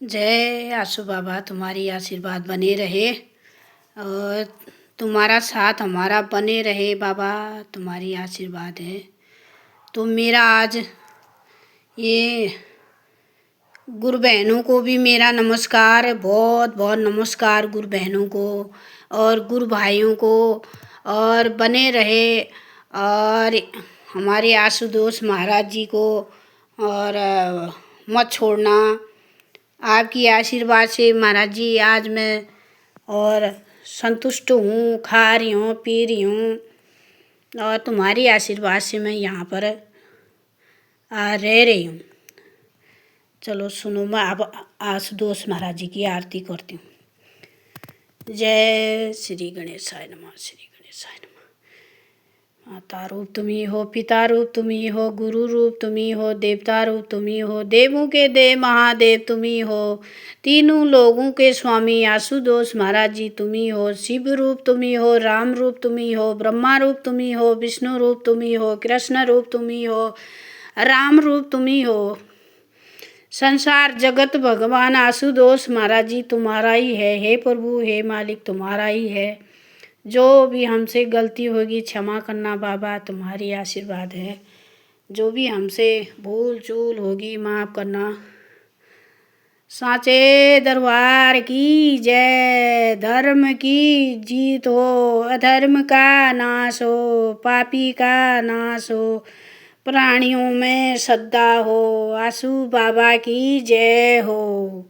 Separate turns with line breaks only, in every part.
जय आसू बाबा, तुम्हारी आशीर्वाद बने रहे और तुम्हारा साथ हमारा बने रहे बाबा। तुम्हारी आशीर्वाद है तो मेरा आज ये गुरु बहनों को भी मेरा नमस्कार, बहुत बहुत नमस्कार गुरु बहनों को और गुरु भाइयों को। और बने रहे और हमारे आशुतोष महाराज जी को और मत छोड़ना। आपकी आशीर्वाद से महाराज जी आज मैं और संतुष्ट हूँ, खा रही हूँ, पी रही हूँ और तुम्हारी आशीर्वाद से मैं यहाँ पर रह रही हूँ। चलो सुनो, मैं अब आशुतोष महाराज जी की आरती करती हूँ। जय श्री गणेशाय नमः, श्री गणेशाय नमः। माता रूप तुम्ही हो, पिता रूप तुम्ही हो, गुरु रूप तुम्ही हो, देवता रूप तुम्ही हो, देवों के देव महादेव तुम्ही हो, तीनों लोगों के स्वामी आशुतोष महाराज जी तुम्ही हो। शिव रूप तुम्ही हो, राम रूप तुम्ही हो, ब्रह्मा रूप तुम्ही हो, विष्णु रूप तुम्ही हो, कृष्ण रूप तुम्ही हो, राम रूप तुम्ही हो। संसार जगत भगवान आशुतोष महाराज जी तुम्हारा ही है। हे प्रभु, हे मालिक, तुम्हारा ही है। जो भी हमसे गलती होगी क्षमा करना बाबा, तुम्हारी आशीर्वाद है। जो भी हमसे भूल चूल होगी माफ़ करना। सांचे दरबार की जय। धर्म की जीत हो, अधर्म का नाश हो, पापी का नाश हो, प्राणियों में श्रद्धा हो। आशु बाबा की जय हो।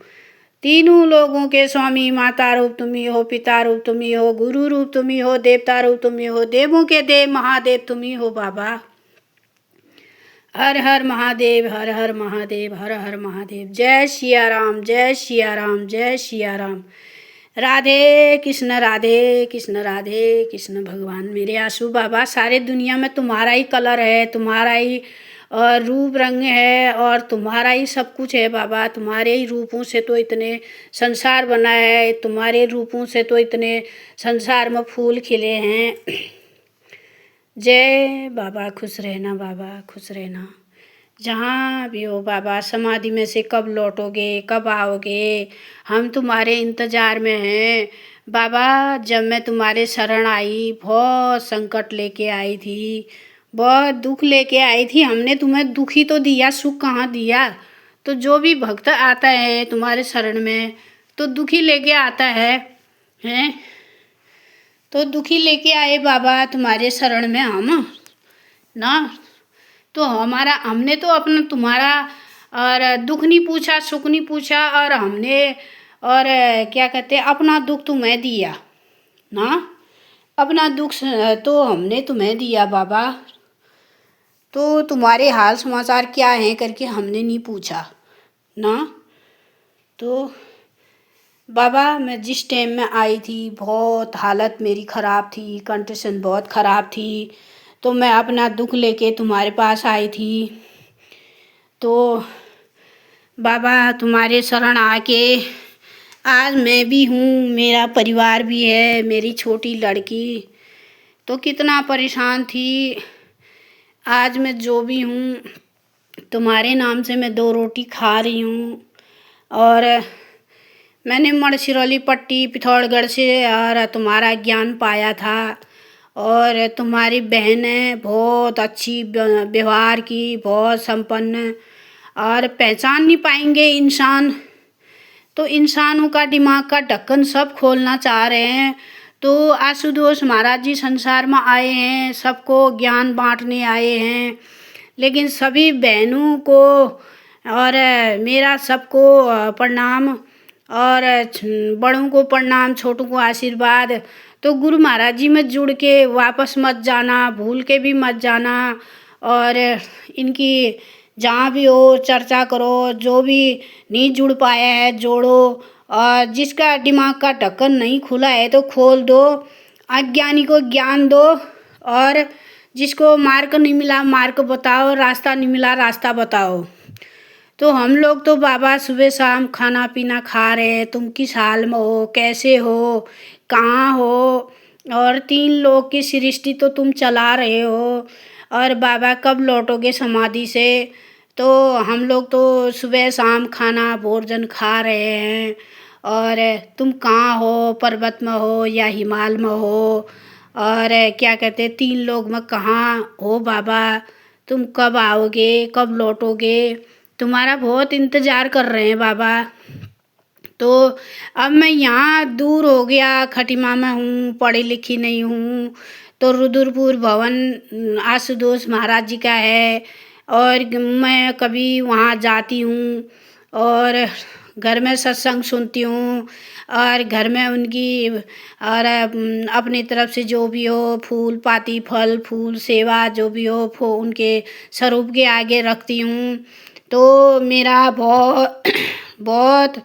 तीनों लोगों के स्वामी माता रूप तुम्ही हो, पिता रूप तुम्ही हो, गुरु रूप तुम्ही हो, देवता रूप तुम्ही हो, देवों के देव महादेव तुम्ही हो बाबा। हर हर महादेव, हर हर महादेव, हर हर महादेव। जय सिया राम, जय सिया राम, जय सिया राम। राधे कृष्ण, राधे कृष्ण, राधे कृष्ण। भगवान मेरे आशु बाबा, सारे दुनिया में तुम्हारा ही कलर है, तुम्हारा ही और रूप रंग है और तुम्हारा ही सब कुछ है बाबा। तुम्हारे ही रूपों से तो इतने संसार बना है, तुम्हारे रूपों से तो इतने संसार में फूल खिले हैं। जय बाबा, खुश रहना बाबा, खुश रहना। जहाँ भी हो बाबा, समाधि में से कब लौटोगे, कब आओगे, हम तुम्हारे इंतज़ार में हैं बाबा। जब मैं तुम्हारे शरण आई, बहुत संकट लेके आई थी, बहुत दुख लेके आई थी। हमने तुम्हें दुखी तो दिया, सुख कहाँ दिया। तो जो भी भक्त आता है तुम्हारे शरण में तो दुखी लेके आता है, हैं? तो दुखी लेके आए बाबा तुम्हारे शरण में हम ना। तो हमने तो अपना तुम्हारा और दुख नहीं पूछा, सुख नहीं पूछा, और हमने और क्या कहते अपना दुख तुम्हें दिया ना। अपना दुख तो हमने तुम्हें दिया बाबा। तो तुम्हारे हाल समाचार क्या हैं करके हमने नहीं पूछा ना। तो बाबा, मैं जिस टाइम में आई थी बहुत हालत मेरी ख़राब थी, कंडीशन बहुत ख़राब थी, तो मैं अपना दुख लेके तुम्हारे पास आई थी। तो बाबा तुम्हारे शरण आके आज मैं भी हूँ, मेरा परिवार भी है, मेरी छोटी लड़की तो कितना परेशान थी। आज मैं जो भी हूँ तुम्हारे नाम से मैं 2 रोटी खा रही हूँ। और मैंने मढ़सिरौली पट्टी पिथौरागढ़ से और तुम्हारा ज्ञान पाया था। और तुम्हारी बहन है, बहुत अच्छी व्यवहार की, बहुत संपन्न, और पहचान नहीं पाएंगे इंसान। तो इंसानों का दिमाग का ढक्कन सब खोलना चाह रहे हैं। तो आशुतोष महाराज जी संसार में आए हैं, सबको ज्ञान बांटने आए हैं। लेकिन सभी बहनों को और मेरा सबको प्रणाम, और बड़ों को प्रणाम, छोटों को आशीर्वाद। तो गुरु महाराज जी में जुड़ के वापस मत जाना, भूल के भी मत जाना। और इनकी जहाँ भी हो चर्चा करो, जो भी नहीं जुड़ पाया है जोड़ो, और जिसका दिमाग का ढक्कन नहीं खुला है तो खोल दो, अज्ञानी को ज्ञान दो, और जिसको मार्ग नहीं मिला मार्ग बताओ, रास्ता नहीं मिला रास्ता बताओ। तो हम लोग तो बाबा सुबह शाम खाना पीना खा रहे हैं। तुम किस हाल में हो, कैसे हो, कहाँ हो, और 3 लोग की सृष्टि तो तुम चला रहे हो। और बाबा कब लौटोगे समाधि से, तो हम लोग तो सुबह शाम खाना भोजन खा रहे हैं। और तुम कहाँ हो, पर्वत में हो या हिमालय में हो? और क्या कहते 3 लोग में कहाँ हो बाबा? तुम कब आओगे, कब लौटोगे? तुम्हारा बहुत इंतज़ार कर रहे हैं बाबा। तो अब मैं यहाँ दूर हो गया, खटीमा में हूँ, पढ़ी लिखी नहीं हूँ। तो रुद्रपुर भवन आशुतोष महाराज जी का है और मैं कभी वहाँ जाती हूँ और घर में सत्संग सुनती हूँ और घर में उनकी और अपनी तरफ से जो भी हो फूल पाती फल फूल सेवा जो भी हो उनके स्वरूप के आगे रखती हूँ। तो मेरा बहुत बहुत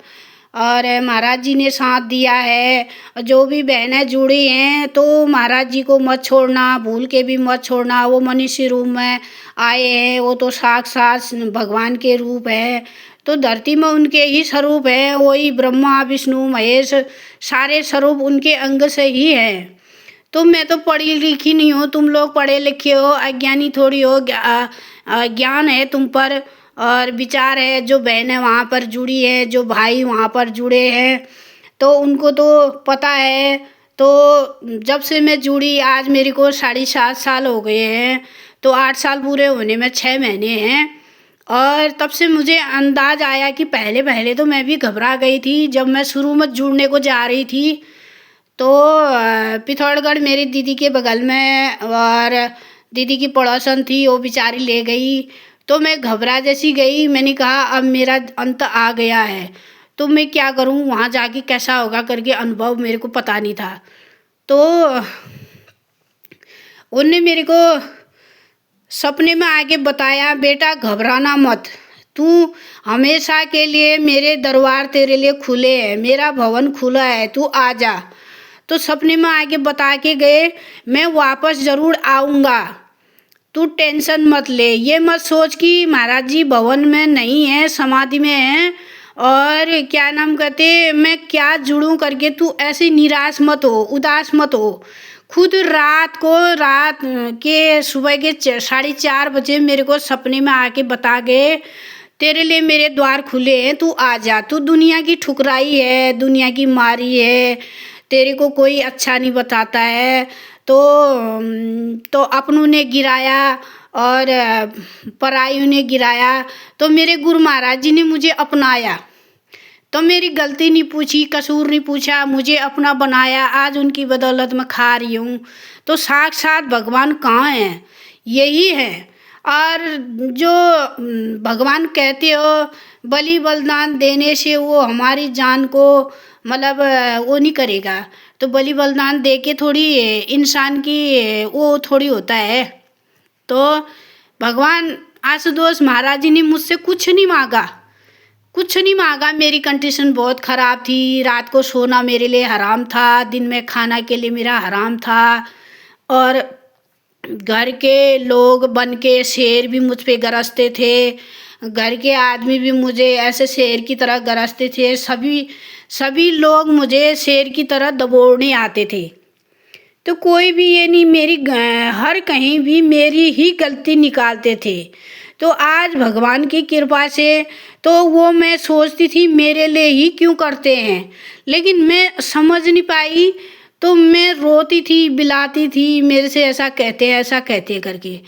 और महाराज जी ने साथ दिया है। जो भी बहनें जुड़ी हैं तो महाराज जी को मत छोड़ना, भूल के भी मत छोड़ना। वो मनुष्य रूप में आए हैं, वो तो साक्षात भगवान के रूप है। तो धरती में उनके ही स्वरूप है, वही ब्रह्मा विष्णु महेश सारे स्वरूप उनके अंग से ही है। तो मैं तो पढ़ी लिखी नहीं हूँ, तुम लोग पढ़े लिखे हो, अज्ञानी थोड़ी हो। ज्ञान है तुम पर और विचार है। जो बहनें वहाँ पर जुड़ी है, जो भाई वहाँ पर जुड़े हैं, तो उनको तो पता है। तो जब से मैं जुड़ी आज मेरे को 7.5 साल हो गए हैं। तो 8 साल पूरे होने में 6 महीने हैं। और तब से मुझे अंदाज आया कि पहले पहले तो मैं भी घबरा गई थी जब मैं शुरू में जुड़ने को जा रही थी। तो पिथौरागढ़ मेरी दीदी के बगल में और दीदी की पड़ोसन थी, वो बेचारी ले गई। तो मैं घबरा जैसी गई, मैंने कहा अब मेरा अंत आ गया है, तो मैं क्या करूं, वहाँ जाके कैसा होगा करके अनुभव मेरे को पता नहीं था। तो उनने मेरे को सपने में आके बताया, बेटा घबराना मत, तू हमेशा के लिए मेरे दरबार तेरे लिए खुले हैं, मेरा भवन खुला है, तू आ जा। तो सपने में आके बता के गए, मैं वापस ज़रूर आऊँगा, तू टेंशन मत ले। ये मत सोच कि महाराज जी भवन में नहीं है, समाधि में है और क्या नाम कहते मैं क्या जुड़ूं करके तू ऐसे निराश मत हो, उदास मत हो। खुद रात के सुबह के 4:30 बजे मेरे को सपने में आके बता गए, तेरे लिए मेरे द्वार खुले हैं, तू आ जा। तू दुनिया की ठुकराई है, दुनिया की मारी है, तेरे को कोई अच्छा नहीं बताता है। तो अपनों ने गिराया और पराइयों ने गिराया। तो मेरे गुरु महाराज जी ने मुझे अपनाया, तो मेरी गलती नहीं पूछी, कसूर नहीं पूछा, मुझे अपना बनाया। आज उनकी बदौलत में खा रही हूँ। तो साक्षात भगवान कहाँ हैं? यही है। और जो भगवान कहते हो बलि बलिदान देने से वो हमारी जान को मतलब वो नहीं करेगा। तो बलि बलिदान दे के थोड़ी इंसान की वो थोड़ी होता है। तो भगवान आशुतोष महाराज जी ने मुझसे कुछ नहीं मांगा, कुछ नहीं मांगा। मेरी कंडीशन बहुत ख़राब थी, रात को सोना मेरे लिए हराम था, दिन में खाना के लिए मेरा हराम था। और घर के लोग बन के शेर भी मुझ पे गरजते थे, घर के आदमी भी मुझे ऐसे शेर की तरह गरजते थे। सभी लोग मुझे शेर की तरह दबोचने आते थे। तो कोई भी ये नहीं, हर कहीं भी मेरी ही गलती निकालते थे। तो आज भगवान की कृपा से तो वो मैं सोचती थी मेरे लिए ही क्यों करते हैं, लेकिन मैं समझ नहीं पाई। तो मैं रोती थी, बिलाती थी, मेरे से ऐसा कहते हैं ऐसा कहते हैं करके।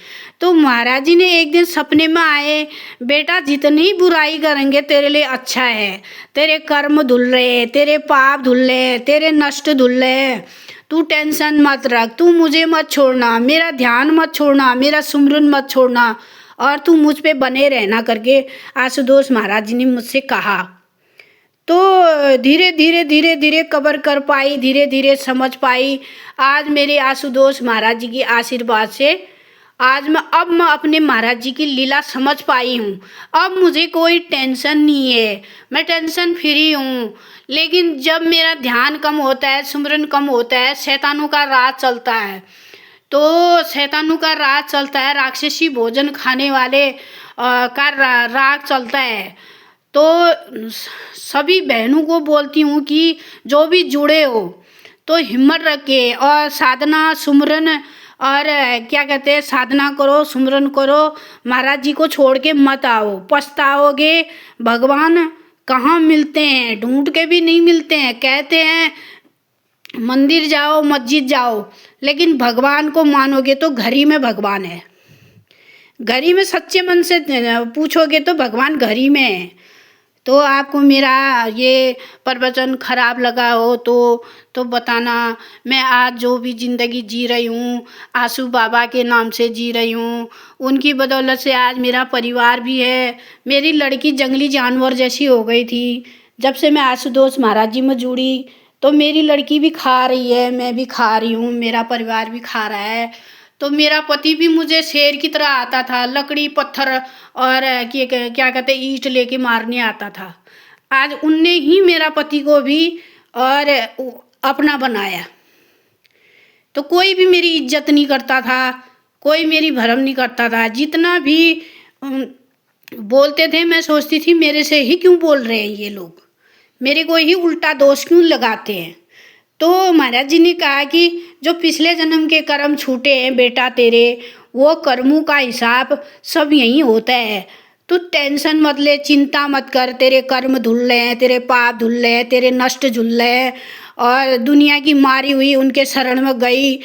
तो महाराज जी ने एक दिन सपने में आए, बेटा जितनी बुराई करेंगे तेरे लिए अच्छा है, तेरे कर्म धुल रहे, तेरे पाप धुल रहे, तेरे नष्ट धुल रहे, तू टेंशन मत रख, तू मुझे मत छोड़ना, मेरा ध्यान मत छोड़ना, मेरा सुमरन मत छोड़ना और तू मुझ पे बने रहना करके आशुतोष महाराज जी ने मुझसे कहा। तो धीरे धीरे कबर कर पाई, धीरे धीरे समझ पाई। आज मेरे आशुतोष महाराज जी की आशीर्वाद से आज मैं अपने महाराज जी की लीला समझ पाई हूँ। अब मुझे कोई टेंशन नहीं है, मैं टेंशन फ्री हूँ। लेकिन जब मेरा ध्यान कम होता है, सुमरन कम होता है, शैतानों का राज चलता है। तो शैतानों का राज चलता है, राक्षसी भोजन खाने वाले का राग चलता है। तो सभी बहनों को बोलती हूँ कि जो भी जुड़े हो तो हिम्मत रखे और साधना सुमरन और क्या कहते हैं, साधना करो, सुमरन करो, महाराज जी को छोड़ के मत आओ, पछताओगे। भगवान कहाँ मिलते हैं, ढूंढ के भी नहीं मिलते हैं। कहते हैं मंदिर जाओ, मस्जिद जाओ, लेकिन भगवान को मानोगे तो घर ही में भगवान है। घर ही में सच्चे मन से पूछोगे तो भगवान घर ही में है। तो आपको मेरा ये प्रवचन खराब लगा हो तो बताना। मैं आज जो भी ज़िंदगी जी रही हूँ, आंसू बाबा के नाम से जी रही हूँ। उनकी बदौलत से आज मेरा परिवार भी है। मेरी लड़की जंगली जानवर जैसी हो गई थी। जब से मैं आशुतोष महाराज जी में जुड़ी तो मेरी लड़की भी खा रही है, मैं भी खा रही हूँ, मेरा परिवार भी खा रहा है। तो मेरा पति भी मुझे शेर की तरह आता था, लकड़ी पत्थर और क्या कहते ईंट लेके मारने आता था। आज उनने ही मेरा पति को भी और अपना बनाया। तो कोई भी मेरी इज्जत नहीं करता था, कोई मेरी भरम नहीं करता था। जितना भी बोलते थे मैं सोचती थी मेरे से ही क्यों बोल रहे हैं ये लोग, मेरे को ही उल्टा दोष क्यों लगाते हैं। तो महाराज जी ने कहा कि जो पिछले जन्म के कर्म छूटे हैं बेटा तेरे, वो कर्मों का हिसाब सब यहीं होता है। तू टेंशन मत ले, चिंता मत कर, तेरे कर्म धुल रहे हैं, तेरे पाप धुल रहे हैं, तेरे नष्ट धुल रहे हैं। और दुनिया की मारी हुई उनके शरण में गई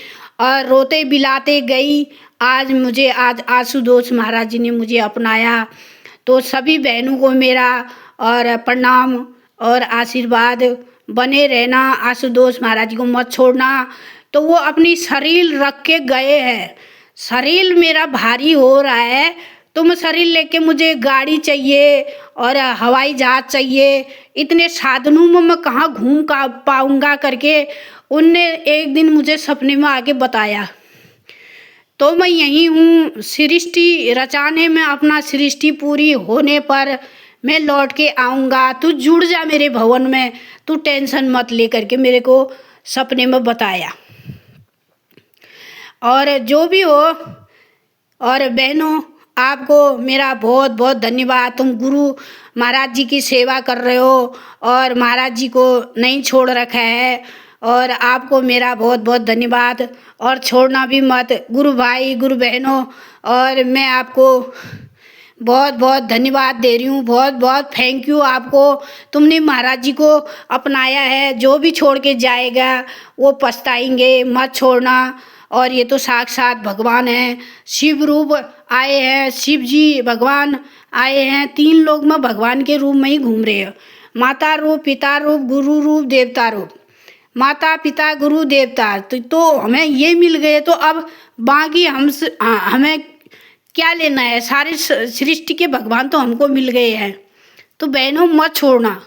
और रोते बिलाते गई। आज आशुतोष महाराज जी ने मुझे अपनाया। तो सभी बहनों को मेरा और प्रणाम और आशीर्वाद। बने रहना, आशुतोष महाराज जी को मत छोड़ना। तो वो अपनी शरीर रख के गए हैं। शरीर मेरा भारी हो रहा है, तो मैं शरीर लेके, मुझे गाड़ी चाहिए और हवाई जहाज चाहिए, इतने साधनों में मैं कहाँ घूम का पाऊँगा करके उनने एक दिन मुझे सपने में आके बताया। तो मैं यहीं हूँ सृष्टि रचाने में, अपना सृष्टि पूरी होने पर मैं लौट के आऊँगा। तू जुड़ जा मेरे भवन में, तू टेंशन मत ले करके मेरे को सपने में बताया। और जो भी हो, और बहनों आपको मेरा बहुत बहुत धन्यवाद। तुम गुरु महाराज जी की सेवा कर रहे हो और महाराज जी को नहीं छोड़ रखा है, और आपको मेरा बहुत बहुत धन्यवाद। और छोड़ना भी मत गुरु भाई, गुरु बहनों। और मैं आपको बहुत बहुत धन्यवाद दे रही हूँ, बहुत बहुत थैंक यू आपको। तुमने महाराज जी को अपनाया है। जो भी छोड़ के जाएगा वो पछताएंगे, मत छोड़ना। और ये तो साक्षात भगवान हैं, शिव रूप आए हैं, शिव जी भगवान आए हैं। 3 लोग में भगवान के रूप में ही घूम रहे हैं, माता रूप, पिता रूप, गुरु रूप, देवता रूप। माता पिता गुरु देवता तो हमें ये मिल गए, तो अब बाकी हमें क्या लेना है। सारे सृष्टि के भगवान तो हमको मिल गए हैं। तो बहनों मत छोड़ना,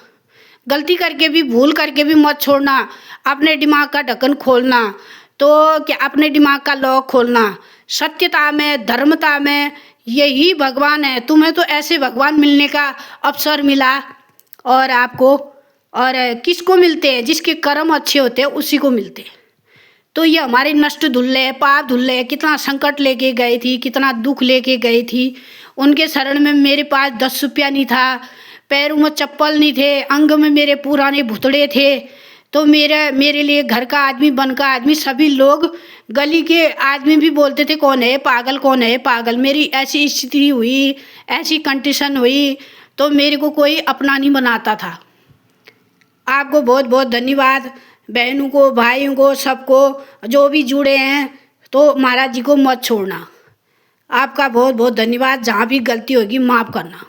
गलती करके भी, भूल करके भी मत छोड़ना। अपने दिमाग का ढक्कन खोलना, तो क्या अपने दिमाग का लॉक खोलना। सत्यता में, धर्मता में यही भगवान है। तुम्हें तो ऐसे भगवान मिलने का अवसर मिला। और आपको, और किसको मिलते हैं? जिसके कर्म अच्छे होते हैं उसी को मिलते हैं। तो ये हमारे नष्ट धुल्ले, पाप धुल्ले, कितना संकट लेके गई थी, कितना दुख लेके गई थी। उनके शरण में मेरे पास 10 रुपया नहीं था, पैरों में चप्पल नहीं थे, अंग में मेरे पुराने भुतड़े थे। तो मेरे लिए घर का आदमी, बन का आदमी, सभी लोग, गली के आदमी भी बोलते थे कौन है पागल, कौन है पागल। मेरी ऐसी स्थिति हुई, ऐसी कंडीशन हुई, तो मेरे को कोई अपना नहीं बनाता था। आपको बहुत बहुत धन्यवाद, बहनों को, भाइयों को, सबको जो भी जुड़े हैं। तो महाराज जी को मत छोड़ना। आपका बहुत बहुत धन्यवाद। जहाँ भी गलती होगी माफ़ करना।